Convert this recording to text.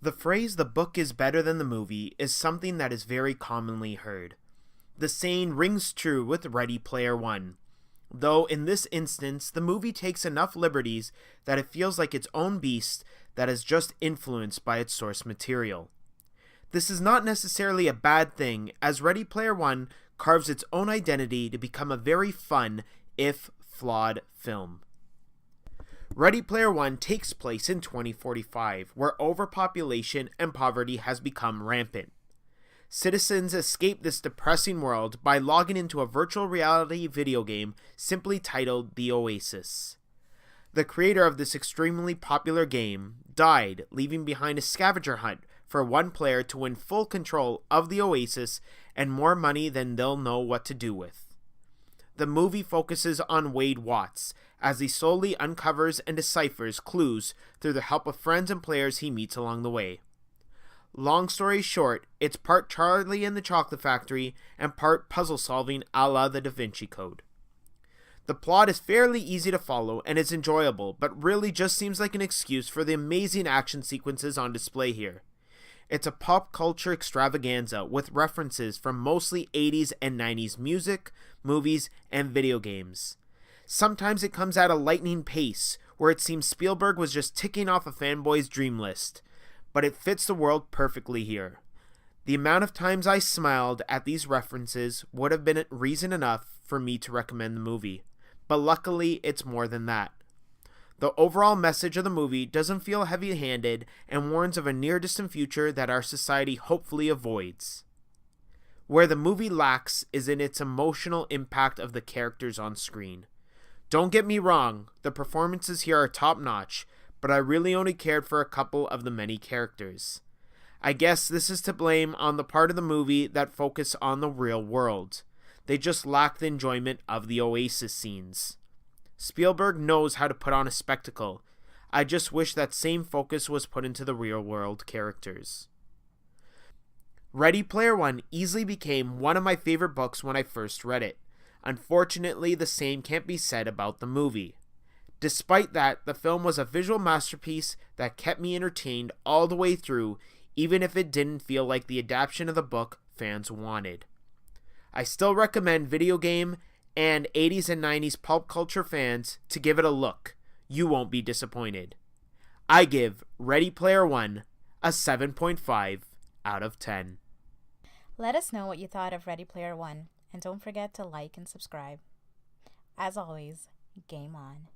The phrase "the book is better than the movie" is something that is very commonly heard. The saying rings true with Ready Player One, though in this instance the movie takes enough liberties that it feels like its own beast that is just influenced by its source material. This is not necessarily a bad thing, as Ready Player One carves its own identity to become a very fun, if flawed, film. Ready Player One takes place in 2045, where overpopulation and poverty has become rampant. Citizens escape this depressing world by logging into a virtual reality video game simply titled The Oasis. The creator of this extremely popular game died, leaving behind a scavenger hunt for one player to win full control of the Oasis and more money than they'll know what to do with. The movie focuses on Wade Watts, as he slowly uncovers and deciphers clues through the help of friends and players he meets along the way. Long story short, it's part Charlie and the Chocolate Factory and part puzzle solving a la the Da Vinci Code. The plot is fairly easy to follow and is enjoyable, but really just seems like an excuse for the amazing action sequences on display here. It's a pop culture extravaganza with references from mostly 80s and 90s music, movies, and video games. Sometimes it comes at a lightning pace, where it seems Spielberg was just ticking off a fanboy's dream list, but it fits the world perfectly here. The amount of times I smiled at these references would have been reason enough for me to recommend the movie, but luckily it's more than that. The overall message of the movie doesn't feel heavy-handed and warns of a near-distant future that our society hopefully avoids. Where the movie lacks is in its emotional impact of the characters on screen. Don't get me wrong, the performances here are top-notch, but I really only cared for a couple of the many characters. I guess this is to blame on the part of the movie that focus on the real world. They just lack the enjoyment of the Oasis scenes. Spielberg knows how to put on a spectacle. I just wish that same focus was put into the real world characters. Ready Player One easily became one of my favorite books when I first read it. Unfortunately, the same can't be said about the movie. Despite that, the film was a visual masterpiece that kept me entertained all the way through, even if it didn't feel like the adaptation of the book fans wanted. I still recommend video game and 80s and 90s pulp culture fans to give it a look. You won't be disappointed. I give Ready Player One a 7.5 out of 10. Let us know what you thought of Ready Player One, and don't forget to like and subscribe. As always, game on.